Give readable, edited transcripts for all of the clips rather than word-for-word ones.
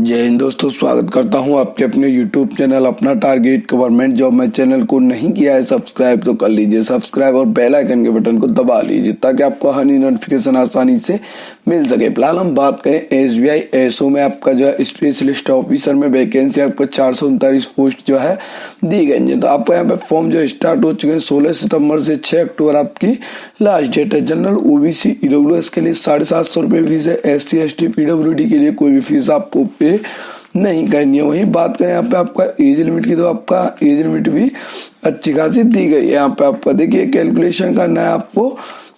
जय हिंद दोस्तों, स्वागत करता हूं आपके अपने YouTube चैनल अपना टारगेट गवर्नमेंट जॉब में। चैनल को नहीं किया है सब्सक्राइब तो कर लीजिए सब्सक्राइब और बेल आइकन के बटन को दबा लीजिए ताकि आपको हर नोटिफिकेशन आसानी से मिल सके। फिलहाल हम बात करें SBI ASO में आपका जो है स्पेशलिस्ट ऑफिसर में वैकेंसी आपको 439 पोस्ट जो है दी गई है। तो आपको यहाँ पे फॉर्म जो स्टार्ट हो चुके हैं 16 सितंबर से 6 अक्टूबर आपकी लास्ट डेट है। जनरल OBC EWS के लिए 750 रुपये फीस है। SC ST PWD के लिए कोई भी फीस आपको पे नहीं करनी है। वहीं बात करें यहाँ पे आपका एज लिमिट की, तो आपका एज लिमिट भी अच्छी खासी दी गई है। यहाँ पे आपका देखिए कैलकुलेशन करना है आपको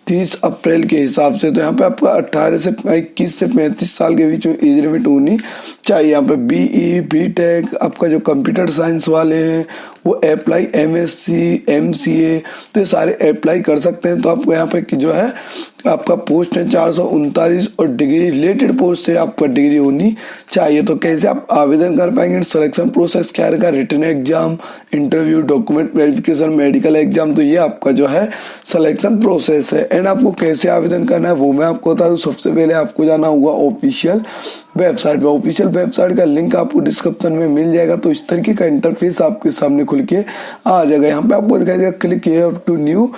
30 अप्रैल के हिसाब से। तो यहाँ पे आपका 18 से 21 से 35 साल के बीच में एज लिमिट होनी चाहिए। यहाँ पे BE BTech आपका जो कंप्यूटर साइंस वाले हैं वो अप्लाई, MSc MCA तो ये सारे अप्लाई कर सकते हैं। तो आपको यहाँ पे जो है आपका पोस्ट है 439 और डिग्री रिलेटेड पोस्ट से आपका डिग्री होनी चाहिए। तो कैसे आप आवेदन कर पाएंगे, सिलेक्शन प्रोसेस क्या रहेगा, written exam, interview, document verification, medical exam, तो ये आपका जो है सिलेक्शन प्रोसेस है। एंड आपको कैसे आवेदन करना है वो मैं आपको बता दूं। सबसे पहले आपको जाना होगा ऑफिशियल वेबसाइट पे। ऑफिशियल वेबसाइट का लिंक आपको डिस्क्रिप्शन में मिल जाएगा। तो इस तरीके का इंटरफेस आपके सामने खुल के आ जाएगा। यहाँ पे आपको दिखाई देगा click here to new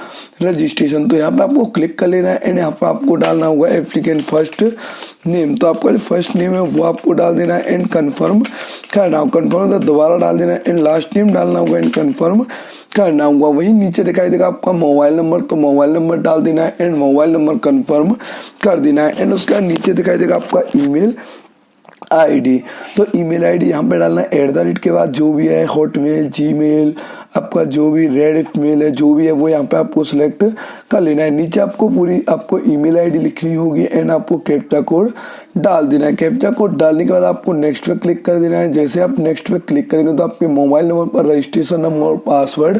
registration. तो यहाँ पे आपको क्लिक कर लेना है एंड यहाँ पर आपको डालना होगा एप्लीकेंट फर्स्ट नेम। तो आपका जो फर्स्ट नेम है वो आपको डाल देना है एंड कन्फर्म करना होगा। कन्फर्म तो दोबारा डाल देना है एंड लास्ट नेम डालना होगा एंड कन्फर्म करना होगा। वहीं नीचे दिखाई देगा आपका मोबाइल नंबर, तो मोबाइल नंबर डाल देना है एंड मोबाइल नंबर कन्फर्म कर देना है। एंड उसका नीचे दिखाई देगा आपका ईमेल ID। तो ईमेल ID यहाँ पे डालना है @ के बाद जो भी है हॉटमेल, जीमेल, आपका जो भी रेड मेल है जो भी है वो यहाँ पे आपको सिलेक्ट कर लेना है। नीचे आपको पूरी आपको ईमेल ID लिखनी होगी एंड आपको कैप्चा कोड डाल देना है। कैप्चा कोड डालने के बाद आपको नेक्स्ट पे क्लिक कर देना है। जैसे आप नेक्स्ट पे क्लिक करेंगे तो आपके मोबाइल नंबर पर रजिस्ट्रेशन नंबर और पासवर्ड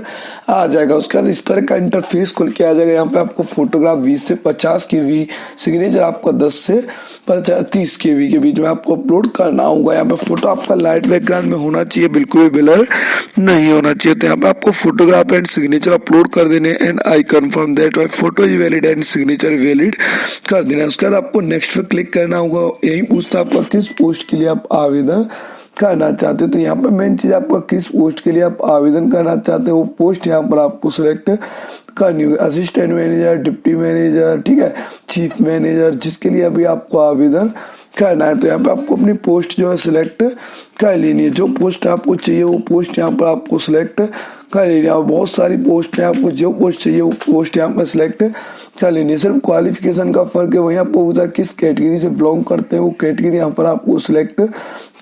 आ जाएगा। उसके बाद इस तरह का इंटरफेस खुल के आ जाएगा। यहाँ पे आपको फोटोग्राफ 20 से 50 KB, सिग्नेचर आपका 10 से 30 KB के बीच में आपको अपलोड करना होगा। यहाँ पे फोटो आपका लाइट बैकग्राउंड में होना चाहिए, बिल्कुल भी ब्लर नहीं होना चाहिए। तो यहाँ पे आपको फोटोग्राफ एंड सिग्नेचर अपलोड कर देने and I confirm that my photo is valid and signature valid कर देना है। उसके बाद आपको नेक्स्ट पे क्लिक करना होगा। यही पूछता है आपका किस पोस्ट के लिए आप आवेदन करना चाहते हो। तो यहाँ पे मेन चीज आपका किस पोस्ट के लिए आप आवेदन करना चाहते हो वो पोस्ट यहाँ पर आपको सिलेक्ट करनी होगी। असिस्टेंट मैनेजर, डिप्टी मैनेजर, ठीक है, चीफ मैनेजर, जिसके लिए अभी आपको आवेदन करना है। तो यहाँ पे आपको अपनी पोस्ट जो है सिलेक्ट कर लेनी है। जो पोस्ट आपको चाहिए वो पोस्ट यहाँ पर आपको सिलेक्ट कर लेनी है। और बहुत सारी पोस्ट है, आपको जो पोस्ट चाहिए वो पोस्ट यहाँ पर सिलेक्ट कर लेनी है। सिर्फ क्वालिफिकेशन का फर्क है। वहीं आपको पूछा किस कैटेगरी से बिलोंग करते हैं वो कैटेगरी यहाँ पर आपको सिलेक्ट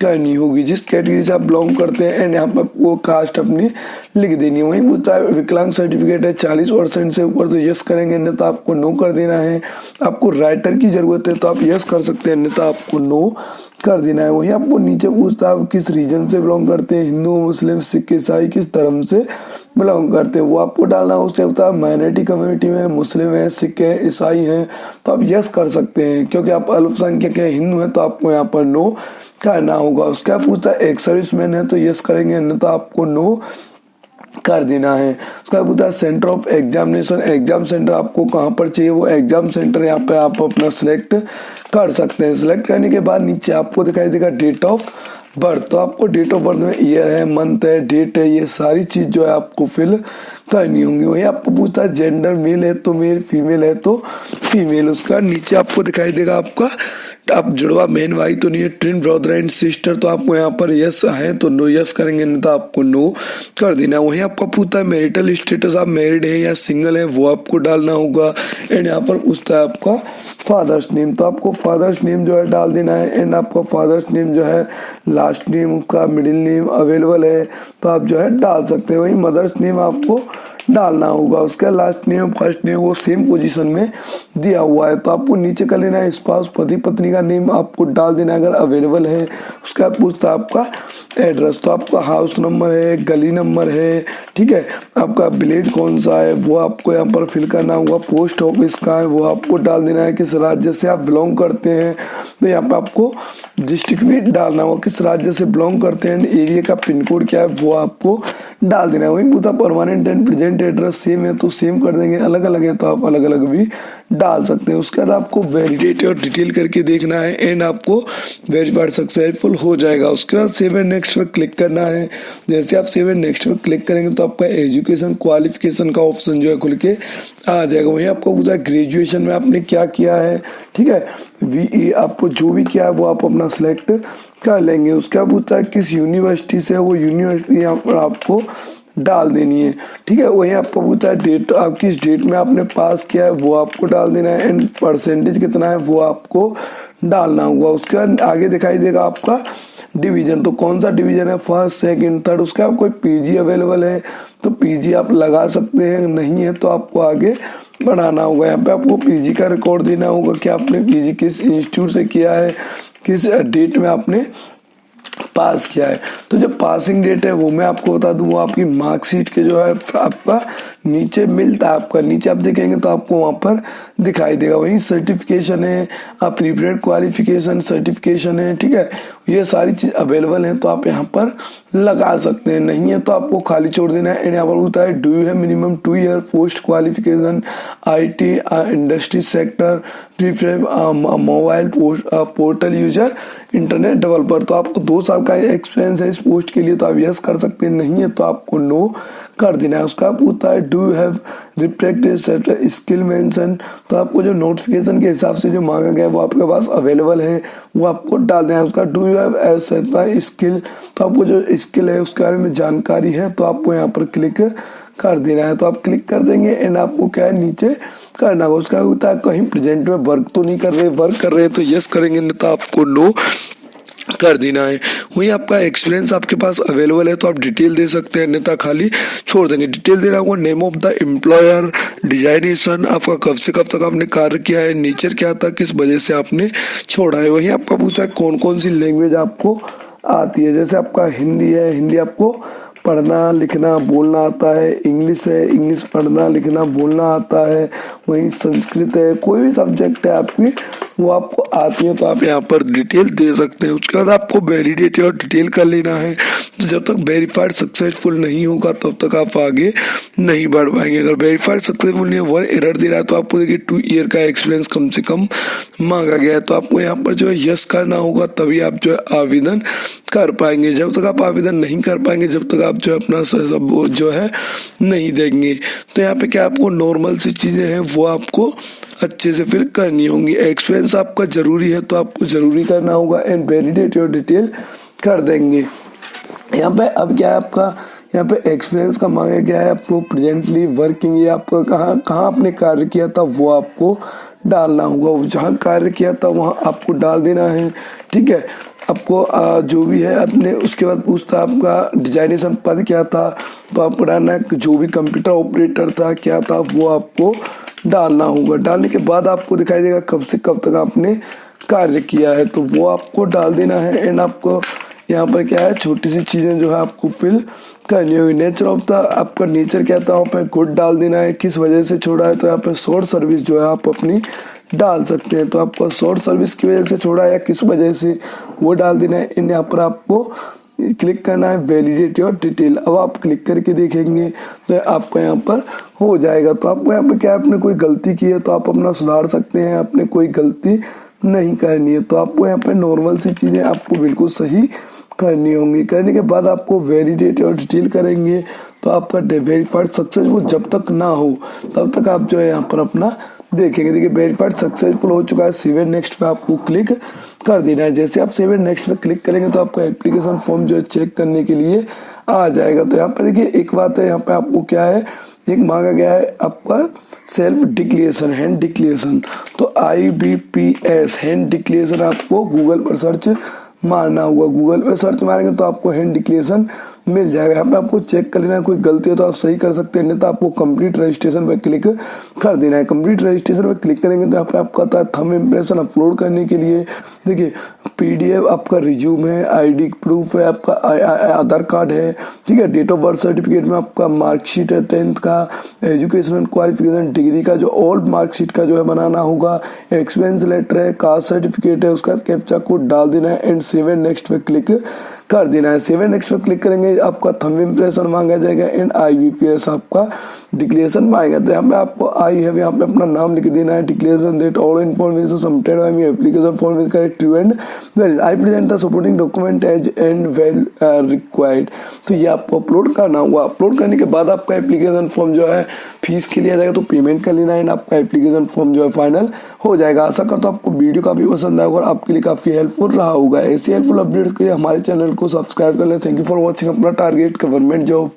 करनी होगी। जिस कैटेगरी से आप बिलोंग करते हैं एंड यहाँ पर वो कास्ट अपनी लिख देनी है। वहीं पूछता है विकलांग सर्टिफिकेट है 40% से ऊपर तो यस करेंगे, अन्यथा आपको नो कर देना है। आपको राइटर की जरूरत है तो आप यस कर सकते हैं, अन्यथा आपको नो कर देना है। वहीं आपको नीचे पूछता है किस रीजन से बिलोंग करते हैं, हिंदू, मुस्लिम, सिख, ईसाई, किस धर्म से बिलोंग करते हैं वो आपको डालना है। उससे होता है माइनॉरिटी कम्युनिटी में मुस्लिम है, सिख है, ईसाई हैं तो आप यस कर सकते हैं। क्योंकि आप अल्पसंख्यक है, हिंदू है तो आपको यहाँ पर नो करना होगा। उसका पूछता है एक सर्विसमैन है तो यस करेंगे, अन्यथा आपको नो कर देना है। उसका पूछता है centre of examination, exam centre आपको कहाँ पर चाहिए वो एग्जाम सेंटर यहाँ पे आप अपना सिलेक्ट कर सकते हैं। सिलेक्ट करने के बाद नीचे आपको दिखाई देगा डेट ऑफ बर्थ। तो आपको डेट ऑफ बर्थ में ईयर है, मंथ है, डेट है, ये सारी चीज जो है आपको फिल करनी होंगी। वही आपको पूछता है जेंडर मेल है तो मेल, फीमेल है तो फीमेल। उसका नीचे आपको दिखाई देगा आपका आप जुड़वा बहन भाई तो नहीं है, ट्विन ब्रदर एंड सिस्टर, तो आपको यहाँ पर यस है तो नो यस करेंगे, नहीं तो आपको नो कर देना है। वहीं आपको पूछता है मैरिटल स्टेटस, आप मैरिड है या सिंगल है वो आपको डालना होगा। एंड यहाँ पर पूछता है आपका फादर्स नेम, तो आपको फादर्स नेम जो है डाल देना है। एंड आपका फादर्स नेम जो है लास्ट नेम उसका मिडिल नेम अवेलेबल है तो आप जो है डाल सकते हैं। वहीं मदर्स नेम आपको डालना होगा। उसका लास्ट नेम फर्स्ट नेम वो सेम पोजीशन में दिया हुआ है। तो आपको नीचे कर लेना है स्पाउस, पति पत्नी का नेम आपको डाल देना अगर अवेलेबल है। उसका पूछता है आपका एड्रेस, तो आपका हाउस नंबर है, गली नंबर है, ठीक है, आपका विलेज कौन सा है वो आपको यहाँ पर फिल करना होगा। पोस्ट ऑफिस का है वो आपको डाल देना है। किस राज्य से आप बिलोंग करते हैं तो यहाँ पे आपको डिस्ट्रिक्ट भी डालना होगा, किस राज्य से बिलोंग करते हैं। एरिया का पिन कोड क्या है वो आपको डाल देना है। वही पूछा permanent and present address same है तो सेम कर देंगे, अलग अलग है तो आप अलग अलग भी डाल सकते हैं। उसके बाद आपको वैलिडेट और डिटेल करके देखना है एंड आपको वेरीफाइड सक्सेसफुल हो जाएगा। उसके बाद सेव एंड नेक्स्ट पे क्लिक करना है। जैसे आप सेव एंड नेक्स्ट पे क्लिक करेंगे तो आपका एजुकेशन क्वालिफिकेशन का ऑप्शन जो है खुल के आ जाएगा। वहीं आपको पूछा ग्रेजुएशन में आपने क्या किया है, ठीक है, VE आपको जो भी किया है वो आप अपना सिलेक्ट कर लेंगे। उसके बाद पूछता है किस यूनिवर्सिटी से, वो यूनिवर्सिटी यहाँ पर आपको डाल देनी है, ठीक है। वहीं आपको पूछता है डेट, आप किस डेट में आपने पास किया है वो आपको डाल देना है एंड परसेंटेज कितना है वो आपको डालना होगा। उसके बाद आगे दिखाई देगा आपका डिवीजन, तो कौन सा डिवीजन है, फर्स्ट सेकंड थर्ड। उसके बाद कोई PG अवेलेबल है तो PG आप लगा सकते हैं, नहीं है तो आपको आगे बढ़ाना होगा। यहाँ पे आपको PG का रिकॉर्ड देना होगा कि आपने PG किस इंस्टीट्यूट से किया है, किस डेट में आपने पास किया है। तो जो पासिंग डेट है वो मैं आपको बता दूं, वो आपकी मार्कशीट के जो है आपका नीचे मिलता है, आपका नीचे आप देखेंगे तो आपको वहाँ पर दिखाई देगा। वहीं सर्टिफिकेशन है, आप प्रीपेड क्वालिफिकेशन सर्टिफिकेशन है, ठीक है, ये सारी चीज अवेलेबल है तो आप यहाँ पर लगा सकते हैं। नहीं है तो आपको खाली छोड़ देना है। एंड यहाँ पर होता है do you have minimum 2 year post qualification IT industry sector prepaid mobile portal user internet developer. तो आपको 2 साल का एक्सपीरियंस है इस पोस्ट के लिए तो आप यस कर सकते हैं, नहीं है तो आपको नो कर देना है। उसका पूछता है do you have reflected skill mention, तो आपको जो नोटिफिकेशन के हिसाब से जो मांगा गया है वो आपके पास अवेलेबल है वो आपको डाल देना है। उसका डू यू हैव स्किल, तो आपको जो स्किल है उसके बारे में जानकारी है तो आपको यहाँ पर क्लिक कर देना है। तो आप क्लिक कर देंगे एंड आपको क्या है नीचे करना होगा। उसका होता है कहीं प्रेजेंट में वर्क तो नहीं कर रहे, वर्क कर रहे हैं तो यस करेंगे, नहीं तो आपको नो कर देना है। वही आपका एक्सपीरियंस आपके पास अवेलेबल है तो आप डिटेल दे सकते हैं, अन्यथा खाली छोड़ देंगे। डिटेल देना होगा, name of the employer, designation, आपका कब से कब तक आपने कार्य किया है, नेचर क्या था, किस वजह से आपने छोड़ा है। वही आपका पूछा है कौन कौन सी लैंग्वेज आपको आती है। जैसे आपका हिंदी है, हिंदी आपको पढ़ना लिखना बोलना आता है। इंग्लिश है, इंग्लिश पढ़ना लिखना बोलना आता है। वहीं संस्कृत है, कोई भी सब्जेक्ट है आपकी वो आपको आती है तो आप यहाँ पर डिटेल दे सकते हैं। उसके बाद आपको वैलिडेट और डिटेल कर लेना है। तो जब तक वेरीफाइड सक्सेसफुल नहीं होगा तब तक आप आगे नहीं बढ़ पाएंगे। अगर वेरीफाइड सक्सेसफुल नहीं है, 1 एरर दे रहा है तो आपको देखिए 2 ईयर का एक्सपीरियंस कम से कम मांगा गया है तो आपको यहाँ पर जो है यस करना होगा, तभी आप जो है आवेदन कर पाएंगे। जब तक आप आवेदन नहीं कर पाएंगे, जब तक आप जो अपना सब जो है नहीं देंगे। तो यहाँ पे क्या आपको नॉर्मल सी चीजें हैं वो आपको अच्छे से फिर करनी होंगी। एक्सपीरियंस आपका जरूरी है तो आपको जरूरी करना होगा एंड वैलिडेट और डिटेल कर देंगे। यहाँ पे अब क्या है आपका, यहाँ पे एक्सपीरियंस का मांगा गया है आपको प्रेजेंटली वर्किंग, ये आपको कहाँ कहाँ आपने कार्य किया था वो आपको डालना होगा। जहाँ कार्य किया था वहाँ आपको डाल देना है, ठीक है। आपको जो भी है अपने, उसके बाद पूछता आपका डिजाइनेशन पद क्या था तो आपको डालना है, जो भी कंप्यूटर ऑपरेटर था क्या था वो आपको डालना होगा। डालने के बाद आपको दिखाई देगा कब से कब तक आपने कार्य किया है तो वो आपको डाल देना है। एंड आपको यहाँ पर क्या है छोटी सी चीजें जो है आपको फिल करनी होगी। नेचर ऑफ द, आपका नेचर क्या था वहाँ पे गुड डाल देना है, किस वजह से छोड़ा है तो यहाँ पे शॉर्ट सर्विस जो है आप अपनी डाल सकते हैं। तो आपको शॉर्ट सर्विस की वजह से छोड़ा है या किस वजह से वो डाल देना है। इन यहाँ पर आपको क्लिक करना है वैलिडेट और डिटेल। अब आप क्लिक करके देखेंगे तो आपको यहाँ पर हो जाएगा। तो आपको यहाँ पे क्या, आपने कोई गलती की है तो आप अपना सुधार सकते हैं, आपने कोई गलती नहीं करनी है तो आपको यहाँ पे नॉर्मल सी चीजें आपको बिल्कुल सही करनी होंगी। करने के बाद आपको वैलिडेट और डिटेल करेंगे तो आपका वेरीफाइड सक्सेसफुल जब तक ना हो तब तक आप जो है यहाँ पर अपना देखेंगे। देखिए वेरीफाइड सक्सेसफुल हो चुका है, सेव एंड नेक्स्ट पे आपको क्लिक कर देना है। जैसे आप सेव एंड नेक्स्ट पे क्लिक करेंगे तो आपका एप्लीकेशन फॉर्म जो है चेक करने के लिए आ जाएगा। तो यहाँ पर देखिए एक बात है, यहाँ पे आपको क्या है, एक मांगा गया है आपका सेल्फ डिक्लेरेशन, हैंड डिक्लेरेशन। तो IBPS हैंड डिक्लेरेशन आपको गूगल पर सर्च मारना होगा। गूगल पे सर्च मारेंगे तो आपको हैंड डिक्लेरेशन मिल जाएगा। यहाँ पे आपको चेक कर लेना है, कोई गलती हो तो आप सही कर सकते हैं, नहीं तो आपको कंप्लीट रजिस्ट्रेशन पे क्लिक कर देना है। कंप्लीट रजिस्ट्रेशन पे क्लिक करेंगे तो यहाँ पे आपका आता है थंब इम्प्रेशन अपलोड करने के लिए। देखिए PDF आपका रिज्यूम है, ID प्रूफ है, आपका आधार कार्ड है, ठीक है, डेट ऑफ बर्थ सर्टिफिकेट में आपका मार्कशीट है 10th का, एजुकेशनल क्वालिफिकेशन डिग्री का जो ओल्ड मार्कशीट का जो है बनाना होगा, एक्सपीरियंस लेटर है, कास्ट सर्टिफिकेट है, उसका कैप्चा कोड डाल देना है एंड सेव एंड नेक्स्ट पे क्लिक कर देना है। 7 नेक्स्ट पर क्लिक करेंगे, आपका थंब इम्प्रेशन मांगा जाएगा एंड IBPS आपका डिक्लेरेशन मांगेगा। तो यहाँ पे आपको यहाँ पे अपना नाम लिख देना है। Declaration date all information submitted by me application form is correct true and well I present the supporting document as and well required. तो ये आपको अपलोड करना होगा। अपलोड करने के बाद आपका एप्लीकेशन फॉर्म जो है फीस के लिया जाएगा, तो पेमेंट कर लेना एंड आपका एप्लीकेशन फॉर्म जो है फाइनल हो जाएगा। आशा करता हूँ आपको वीडियो काफी पसंद आएगा और आपके लिए काफी हेल्पफुल रहा होगा। ऐसी हेल्पफुल अपडेट्स के लिए हमारे चैनल को सब्सक्राइब कर लें। थैंक यू फॉर वॉचिंग अपना टारगेट गवर्नमेंट जॉब।